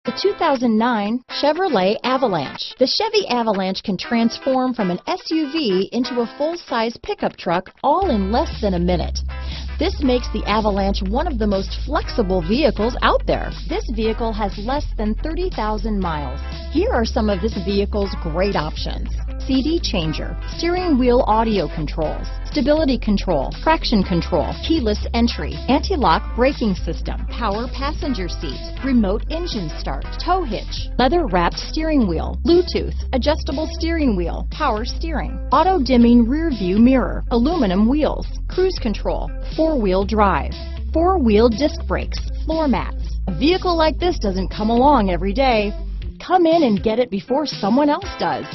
The 2009 Chevrolet Avalanche. The Chevy Avalanche can transform from an SUV into a full-size pickup truck all in less than a minute. This makes the Avalanche one of the most flexible vehicles out there. This vehicle has less than 30,000 miles. Here are some of this vehicle's great options: CD changer, steering wheel audio controls, stability control, traction control, keyless entry, anti-lock braking system, power passenger seat, remote engine start, tow hitch, leather-wrapped steering wheel, Bluetooth, adjustable steering wheel, power steering, auto-dimming rear view mirror, aluminum wheels, cruise control, four-wheel drive, four-wheel disc brakes, floor mats. A vehicle like this doesn't come along every day. Come in and get it before someone else does.